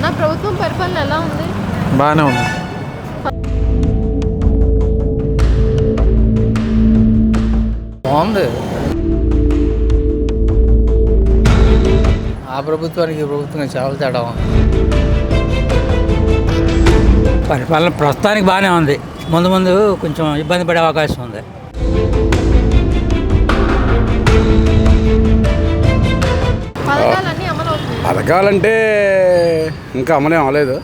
నా ప్రభుత్వం పరిపాలన ఎలా ఉంది? బాగానే ఉంది. బాగుంది. ఆ ప్రభుత్వానికి ఈ ప్రభుత్వం చాలా తేడా ఉంది. పరిపాలన ప్రస్తుతానికి బాగానే ఉంది. ముందు ముందు కొంచెం ఇబ్బంది పడే అవకాశం ఉంది. పథకాలన్నీ అమలు అవుతున్నాయి. పథకాలంటే ఇంకా అమలే అవ్వలేదు.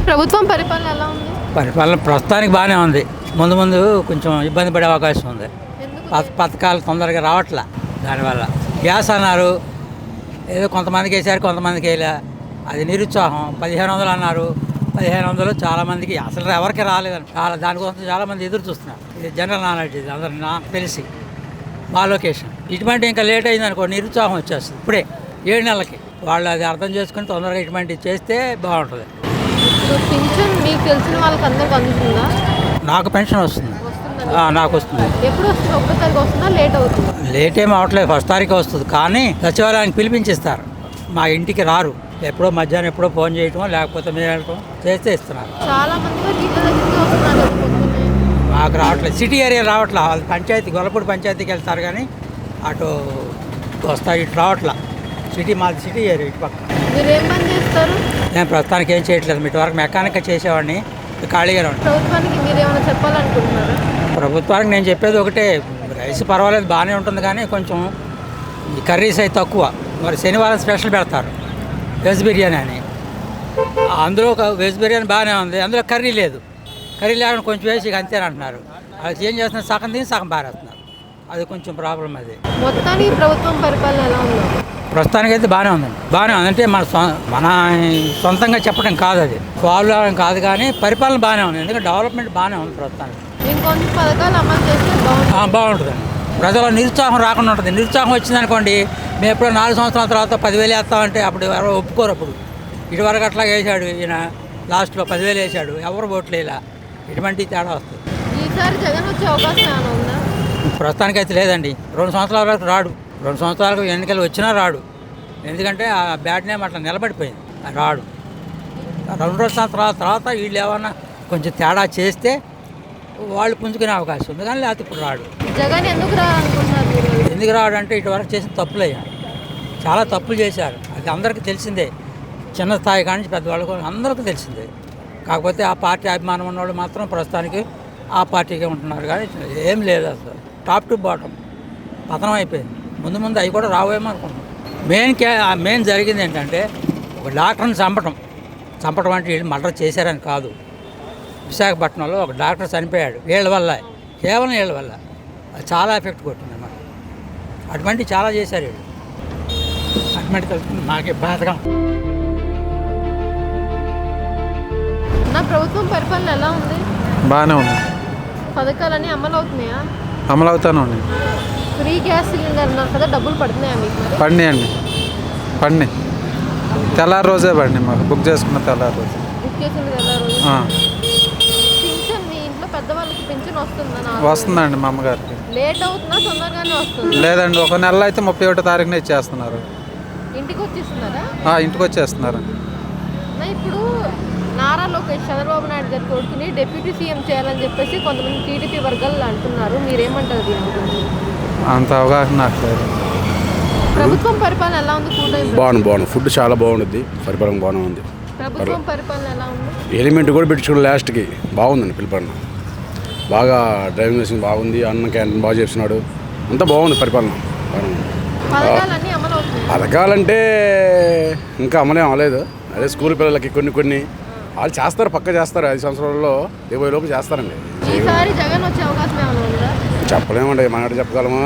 ప్రభుత్వం పరిపాలన ఎలా ఉంది? పరిపాలన ప్రస్తుతానికి బాగానే ఉంది. ముందు ముందు కొంచెం ఇబ్బంది పడే అవకాశం ఉంది. ఎందుకు? పథకాలు తొందరగా రావట్లా. దానివల్ల గ్యాస్ అన్నారు, ఏదో కొంతమందికి వేసారు, కొంతమందికి వేయలే. అది నిరుత్సాహం. 1500 అన్నారు. 1500 చాలామందికి అసలు ఎవరికి రాలేదని దానికోసం చాలామంది ఎదురు చూస్తున్నారు. ఇది జనరల్ నాలెడ్జ్, ఇది అందరూ నాకు తెలిసి మా లొకేషన్. ఇటువంటి ఇంకా లేట్ అయింది అనుకో, నిరుత్సాహం వచ్చేస్తుంది. ఇప్పుడే 7 నెలలకి వాళ్ళు అది అర్థం చేసుకుని తొందరగా ఇటువంటివి చేస్తే బాగుంటుంది. ఇప్పుడు పింఛన్ మీకు తెలిసిన వాళ్ళకి అందరికి అందుతుందా? నాకు పెన్షన్ వస్తుంది. నాకు వస్తుంది. ఎప్పుడు వస్తుంది? 1 తారీఖు వస్తుందా? లేట్ అవుతుందా? లేట్ ఏమి అవట్లేదు, 1 తారీఖు వస్తుంది. కానీ సచివాలయానికి పిలిపించిస్తారు, మా ఇంటికి రారు. ఎప్పుడో మధ్యాహ్నం ఎప్పుడో ఫోన్ చేయటం, లేకపోతే మీరు వెళ్ళటం చేస్తే ఇస్తున్నారు. చాలా మంది ఇళ్ళ దగ్గరికి వస్తున్నారు కదా పొద్దున్నే. మాకు రావట్లేదు, సిటీ ఏరియా రావట్లే. వాళ్ళు పంచాయతీ గొల్లపూడి పంచాయతీకి వెళ్తారు కానీ అటు వస్తాయి, ఇటు రావట్లా. మాది సిటీ ఏరియా ఇటు పక్క. మీరు ఏం పని చేస్తారు? నేను ప్రస్తుతానికి ఏం చేయట్లేదు. ఇటు వరకు మెకానిక్ చేసేవాడిని, ఖాళీగానే ఉంటాను. ప్రభుత్వానికి మీరు ఏమైనా చెప్పాలనుకుంటున్నారా? ప్రభుత్వానికి నేను చెప్పేది ఒకటే, రైస్ పర్వాలేదు బాగానే ఉంటుంది, కానీ కొంచెం ఈ కర్రీస్ అయితే తక్కువ. మరి శనివారం స్పెషల్ పెడతారు, వెజ్ బిర్యానీ అని. అందులో ఒక వెజ్ బిర్యానీ బాగానే ఉంది, అందులో కర్రీ లేదు. కర్రీ లేకుండా కొంచెం వేసి అంతేనంటున్నారు. అది ఏం చేస్తున్నారు, సగం తిని సగం పారేస్తున్నారు. అది కొంచెం ప్రాబ్లం. అది మొత్తానికి ప్రభుత్వం పరిపాలన ఎలా ఉంది? ప్రస్తుతానికి అయితే బాగానే ఉందండి. బాగానే ఉంది అంటే మన సొంతంగా చెప్పడం కాదు, అది ఫాలో అవ్వడం కాదు, కానీ పరిపాలన బాగానే ఉంది. ఎందుకంటే డెవలప్మెంట్ బాగానే ఉంది ప్రస్తుతానికి. ఇంకొంచెం పథకాలు అమలు చేస్తే బాగుంటుందండి. ప్రజల నిరుత్సాహం రాకుండా ఉంటుంది. నిరుత్సాహం వచ్చిందనుకోండి, మేము ఎప్పుడో 4 సంవత్సరాల తర్వాత 10,000 వేస్తామంటే అప్పుడు ఎవరో ఒప్పుకోరు. అప్పుడు ఇటువరకు అట్లా వేసాడు ఈయన, లాస్ట్లో 10,000 వేసాడు, ఎవరు ఓట్లు ఇలా. ఇటువంటి తేడా వస్తుంది. ఈసారి జగన్ వచ్చే అవకాశం ఏమైనా ఉందా? ప్రస్తుతానికి అయితే లేదండి. 2 సంవత్సరాల వరకు రాడు. 2 సంవత్సరాలకు ఎన్నికలు వచ్చినా రాడు. ఎందుకంటే ఆ బ్యాడ్ నేమ్ అట్లా నిలబడిపోయింది, రాడు. 2 సంవత్సరాల తర్వాత వీళ్ళు ఏమన్నా కొంచెం తేడా చేస్తే వాళ్ళు పుంజుకునే అవకాశం ఉంది, కానీ లేకపోతే ఇప్పుడు రాడు. జగన్ ఎందుకు రానుకుంటున్నారు మీరు? ఎందుకు రాడు అంటే ఇటువరకు చేసిన తప్పులయ్యా, చాలా తప్పులు చేశారు. అది అందరికీ తెలిసిందే, చిన్న స్థాయి కానీ పెద్దవాళ్ళకు అందరికీ తెలిసిందే. కాకపోతే ఆ పార్టీ అభిమానం ఉన్నవాళ్ళు మాత్రం ప్రస్తుతానికి ఆ పార్టీకే ఉంటున్నారు, కానీ ఏం లేదు. అసలు టాప్ టు బాటం పతనం అయిపోయింది. ముందు ముందు అవి కూడా రావేమో అనుకుంటున్నాం. మెయిన్ జరిగింది ఏంటంటే, ఒక డాక్టర్ని చంపడం అంటే వీళ్ళు మర్డర్ చేశారని కాదు. విశాఖపట్నంలో ఒక డాక్టర్ చనిపోయాడు వీళ్ళ వల్ల, కేవలం వీళ్ళ వల్ల. అది చాలా ఎఫెక్ట్ కొట్టింది అన్నమాట. అటువంటి చాలా చేశారు వీళ్ళు. అటువంటి మాకే బాధగా. నా ప్రభుత్వం పరిపాలన ఎలా ఉంది? బాగానే ఉంది. పథకాలన్నీ అమలు అవుతున్నాయా? అమలు అవుతానే ఉంది. ఫ్రీ గ్యాస్ సిలిండర్ అన్నారు కదా, డబ్బులు పడుతున్నాయా మీకు? పడినాయండి, పడినాయి. తెల్లారి రోజే పడినాయి మాకు, బుక్ చేసుకున్న తెల్లారి రోజు. బుక్ చేసింది ఎలా రోజు? పింఛన్ మీ ఇంట్లో పెద్దవాళ్ళకి పింఛన్ వస్తుందా? వస్తుందండి మా అమ్మగారికి. లేట్ అవుతుందా, తొందరగానే వస్తుంది? లేదండి, ఒక నెల అయితే 31వ తారీఖున ఇచ్చేస్తున్నారు. ఇంటికి వచ్చేస్తున్నారా? ఇంటికి వచ్చేస్తున్నారు. ఇప్పుడు నారా లోకేష్ చంద్రబాబు నాయుడు గారి కొడుకుని డిప్యూటీ సీఎం చేయాలని చెప్పేసి కొంతమంది టీడీపీ వర్గాలు అంటున్నారు. మీరేమంటారు దీని గురించి? అంత అవగాహన నాకు లేదు. ప్రభుత్వం పరిపాలన ఎలా ఉంది? బాగుంది. ఫుడ్ చాలా బాగుంటుంది, పరిపాలన బాగానే ఉంది. ప్రభుత్వం పరిపాలన ఎలా ఉంది? ఎలిమెంట్ కూడా పెట్టుకోవడం లాస్ట్కి బాగుందండి. పరిపాలన బాగా, డ్రైవింగ్ లైసెన్స్ బాగుంది, అన్న క్యాంటీన్ బాగా చేస్తున్నాడు, అంతా బాగుంది పరిపాలన. పథకాలన్నీ అమలు అవుతున్నాయి. పథకాలంటే ఇంకా అమలే అవ్వలేదు. అదే స్కూల్ పిల్లలకి కొన్ని వాళ్ళు చేస్తారు, పక్క చేస్తారు. 5 సంవత్సరాల్లో 20 లోపు చేస్తారండి. ఈసారి జగన్ వచ్చే అవకాశం ఏమైనా ఉందా? చెప్పలేమండి, మనకి చెప్పగలమా?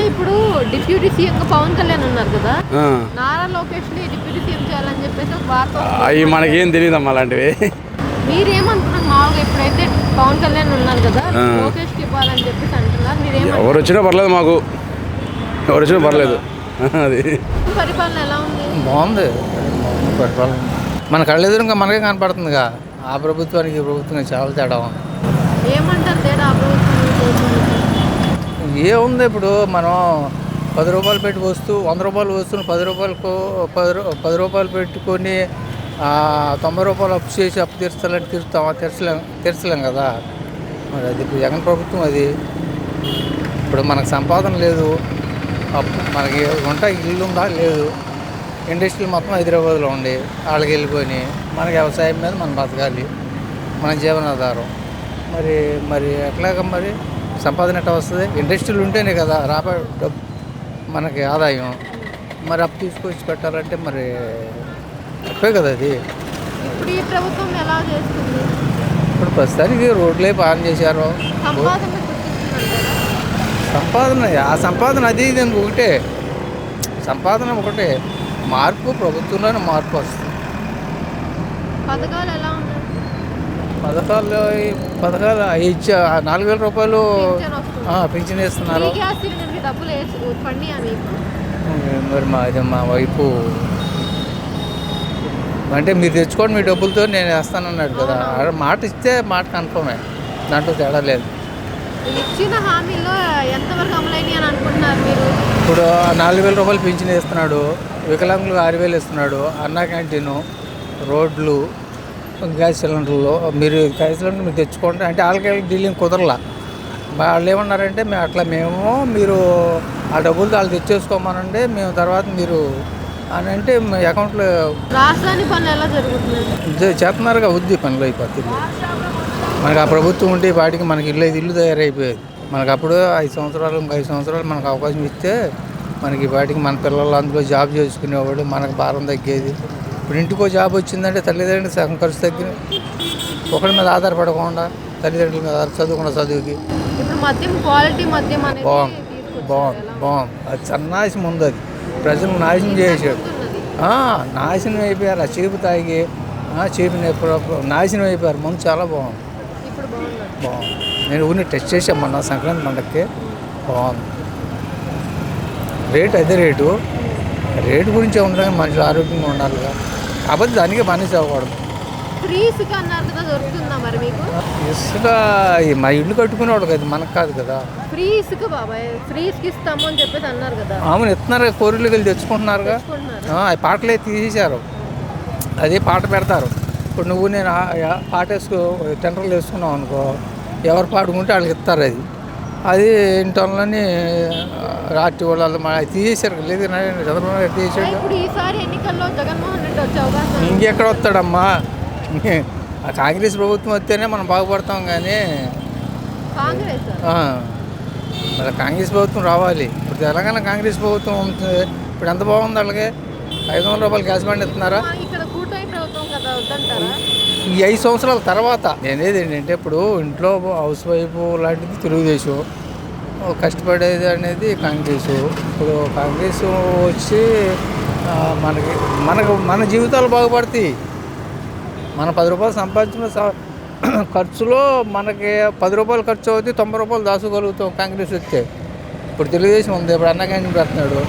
ఇప్పుడు డిప్యూటీ సీఎం పవన్ కళ్యాణ్ ఉన్నారు కదా, నారా లోకేష్ ని డిప్యూటీ సీఎం చేయాలని చెప్పేసి ఒక వార్త. అవి మనకేం తెలియదమ్మా అలాంటివి. మీరేమంటున్నారు? మామూలుగా ఇప్పుడైతే పవన్ కళ్యాణ్ ఉన్నారు కదా, లోకేష్ కి ఇవ్వాలని చెప్పేసి అంటున్నారు. మీరేమంటారు? ఎవరు వచ్చినా పర్లేదు, మాకు ఎవరు వచ్చినా పర్లేదు. అది పరిపాలన ఎలా ఉంది? బాగుంది పరిపాలన. మన కళ్ళెదురుగా మనకే కనపడుతుందిగా. ఆ ప్రభుత్వానికి ఈ ప్రభుత్వం చాలా తేడా ఉంది. ఏమంటారు తేడా? ఏముంది, ఇప్పుడు మనం రూపాయలు పెట్టి వస్తూ 100 రూపాయలు వస్తువుని 10 రూపాయలకు 10 రూపాయలు పెట్టుకొని 90 రూపాయలు అప్పు చేసి అప్పు తీర్చాలంటే తీర్చలేం కదా. మరి అది ఇప్పుడు జగన్ ప్రభుత్వం అది. ఇప్పుడు మనకు సంపాదన లేదు, అప్పు మనకి ఇల్లు ఉందా లేదు. ఇండస్ట్రీలు మొత్తం హైదరాబాద్లో ఉండి వాళ్ళకి వెళ్ళిపోయి మనకి వ్యవసాయం మీద మనం బతకాలి, మన జీవనాధారం. మరి ఎట్లాగ మరి సంపాదన ఎట్లా వస్తుంది? ఇండస్ట్రీలు ఉంటేనే కదా రాబోయే డబ్బు మనకి ఆదాయం. మరి అప్పు తీసుకొచ్చి పెట్టాలంటే మరి తప్పే కదా అది. ఇప్పుడు ఈ ప్రభుత్వం ఎలా చేస్తుంది? ఇప్పుడు ప్రస్తుతానికి రోడ్లే బాగా చేశారు. సంపాదన గుర్తిస్తుందంటారా? సంపాదన అది ఇది అని సంపాదన ఒకటే. మార్పు ప్రభుత్వంలోనే మార్పు వస్తుంది. పథకాలు ఎలా ఉన్నాయి? పథకాలు ఇచ్చే 4,000 రూపాయలు పింఛన్ వస్తుంది. పింఛన్ ఇస్తున్నారు. ఫ్రీ గ్యాస్ సిలిండర్కి డబ్బులు పండి అని మరి మా వైపు అంటే మీరు తెచ్చుకోండి మీ డబ్బులతో నేను వేస్తానన్నాడు కదా. మాట ఇస్తే మాట కన్ఫర్మే, దాంట్లో తేడా లేదు. ఇచ్చిన హామీలో ఎంతవరకు అమలైనవి అని అనుకుంటున్నారు మీరు? ఇప్పుడు 4,000 రూపాయలు పింఛన్ ఇస్తున్నాడు, వికలాంగులకు 6,000 ఇస్తున్నాడు, అన్నా క్యాంటీను, రోడ్లు, గ్యాస్ సిలిండర్లు. మీరు గ్యాస్ సిలిండర్ మీరు తెచ్చుకోండి అంటే వాళ్ళకి డీలింగ్ కుదరలా. వాళ్ళు ఏమన్నారంటే మీరు ఆ డబ్బులతో వాళ్ళు తెచ్చేసుకోమనండి, మేము తర్వాత మీరు అని అంటే మీ అకౌంట్లో రాజధాని పనులు ఎలా జరుగుతుంది? చేస్తున్నారుగా, ఉద్ది పనులు అయిపోతుంది. మనకు ఆ ప్రభుత్వం ఉంటే వాటికి మనకి ఇల్లు తయారైపోయేది. మనకు అప్పుడు 5 సంవత్సరాలు ఇంకో 5 సంవత్సరాలు మనకు అవకాశం ఇస్తే మనకి వాటికి మన పిల్లలు అందులో జాబ్ చేసుకునేవాడు, మనకు భారం తగ్గేది. ఇప్పుడు ఇంటికో జాబ్ వచ్చిందంటే తల్లిదండ్రులు సగం ఖర్చు తగ్గి ఒకరి మీద ఆధారపడకుండా తల్లిదండ్రుల మీద చదువుకున్న చదువుకి ఇప్పుడు మద్యం క్వాలిటీ మద్యం అనేది బాగుంది. అది సన్నాసి ముందు అది ప్రజలు నాశనం చేసాడు. నాశనం అయిపోయారు. ఆ చీపు తాగి నాశనం అయిపోయారు. ముందు చాలా బాగుంది. ఇప్పుడు బాగుంది. నేను ఊరిని టెస్ట్ చేసాను మొన్న సంక్రాంతి పండగకి. బాగుంది. అదే రేటు గురించి ఉండడానికి మనుషులు ఆరోగ్యంగా ఉండాలిగా. కాబట్టి దానికి పని అవ్వకూడదు. ఫ్రీ ఇసుక అన్నారు కదా, దొరుకుతుందా మరి మీకు? ఇసుక మా ఇల్లు కట్టుకునేవాడు కదా, మనకు కాదు కదా. ఫ్రీ ఇసుక బాబాయ్, ఫ్రీ ఇసుక ఇస్తాము అని చెప్పేసి అన్నారు కదా. అవును, ఇస్తున్నారు. కోరికలు వెళ్ళి తెచ్చుకుంటున్నారుగా. అవి పాటలే తీసేశారు. అది పాట పెడతారు. ఇప్పుడు నేను పాట టెండర్లు వేసుకున్నావు అనుకో, ఎవరు పాడుకుంటే వాళ్ళకి ఇస్తారు. అది ఇంటర్లోని రాత్రి వాళ్ళు తీసేశారు. లేదు చంద్రబాబు నాయుడు తీసేసాడు. ఇప్పుడు ఈసారి ఎన్నికల్లో జగన్మోహన్ రెడ్డి వచ్చే అవకాశం ఇంకెక్కడ వస్తాడమ్మా? కాంగ్రెస్ ప్రభుత్వం వస్తేనే మనం బాగుపడతాం. కానీ మరి కాంగ్రెస్ ప్రభుత్వం రావాలి. ఇప్పుడు తెలంగాణ కాంగ్రెస్ ప్రభుత్వం ఉంటుంది. ఇప్పుడు ఎంత బాగుంది వాళ్ళకి. 500 రూపాయలు గ్యాస్ బండ్ ఇస్తున్నారా? ఈ 5 సంవత్సరాల తర్వాత నేనేది ఏంటంటే, ఇప్పుడు ఇంట్లో హౌస్ వైఫ్ లాంటిది తెలుగుదేశం, కష్టపడేది అనేది కాంగ్రెస్. ఇప్పుడు కాంగ్రెస్ వచ్చి మన జీవితాలు బాగుపడతాయి. మన 10 రూపాయలు సంపాదించిన ఖర్చులో మనకి 10 రూపాయలు ఖర్చు అవుతుంది, 90 రూపాయలు దాచుకోగలుగుతాం కాంగ్రెస్ వస్తే. ఇప్పుడు తెలుగుదేశం ఉంది. ఇప్పుడు అన్న క్యాంటీన్ పెడుతున్నాడు,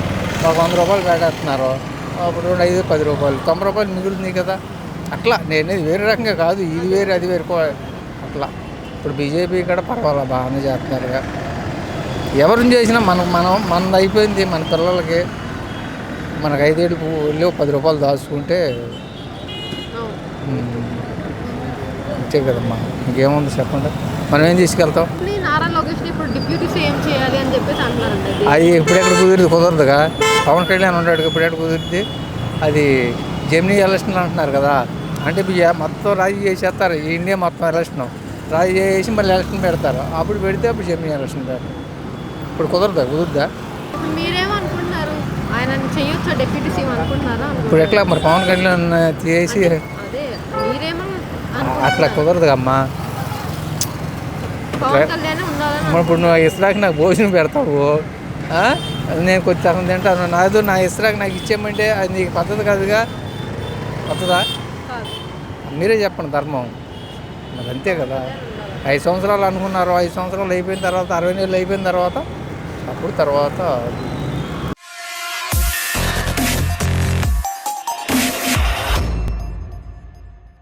ఒక 100 రూపాయలు పెట్టేస్తున్నారు. అప్పుడు 5 10 రూపాయలు 90 రూపాయలు మిగులుతుంది కదా. అట్లా నేనేది వేరే రకంగా కాదు, ఇది వేరే అది వేరే అట్లా. ఇప్పుడు బీజేపీ కూడా పర్వాలేదు, బాగానే చేస్తున్నారుగా. ఎవరిని చేసినా మనది అయిపోయింది. మన పిల్లలకి మనకు 5 ఏళ్ళు వెళ్ళి 10 రూపాయలు దాచుకుంటే ఇచ్చే కదమ్మా. ఇంకేముంది చెప్పండి, మనం ఏం తీసుకెళ్తాం? నారా లోకేష్ ఇప్పుడు డిప్యూటీ సీఎం చేయాలి అని చెప్పేసి అంటున్నారండి. అది ఇప్పుడెక్కడ కుదరదుగా. పవన్ కళ్యాణ్ ఉన్నాడు, ఇప్పుడెక్కడ కుదిరిద్ది? అది జెమినీ ఎలక్షన్ అంటున్నారు కదా. అంటే మొత్తం రాజీ చేసేస్తారు. ఈ ఇండియా మొత్తం ఎలక్షన్ రాజీ చేసి మళ్ళీ ఎలక్షన్ పెడతారు. అప్పుడు పెడితే అప్పుడు జెమినీ ఎలక్షన్ పెడతారు. ఇప్పుడు కుదరదా? మీరేమనుకుంటున్నారు? ఆయన చేయొచ్చా డిప్యూటీ సీఎం అనుకుంటున్నారా? ఇప్పుడు ఎట్లా మరి పవన్ కళ్యాణ్ చేసి అట్లా కుదరదు అమ్మా. ఇప్పుడు నువ్వు ఇస్రాకి నాకు భోజనం పెడతావు, నేను కొంచెం తింటాను. నా ఇస్రాకి నాకు ఇచ్చేయమంటే అది నీకు పద్ధతి కాదుగా. పద్ధతా? మీరే చెప్పండి ధర్మం. మరి అంతే కదా. 5 సంవత్సరాలు అనుకున్నారు, 5 సంవత్సరాలు అయిపోయిన తర్వాత 60 నెలలు అయిపోయిన తర్వాత అప్పుడు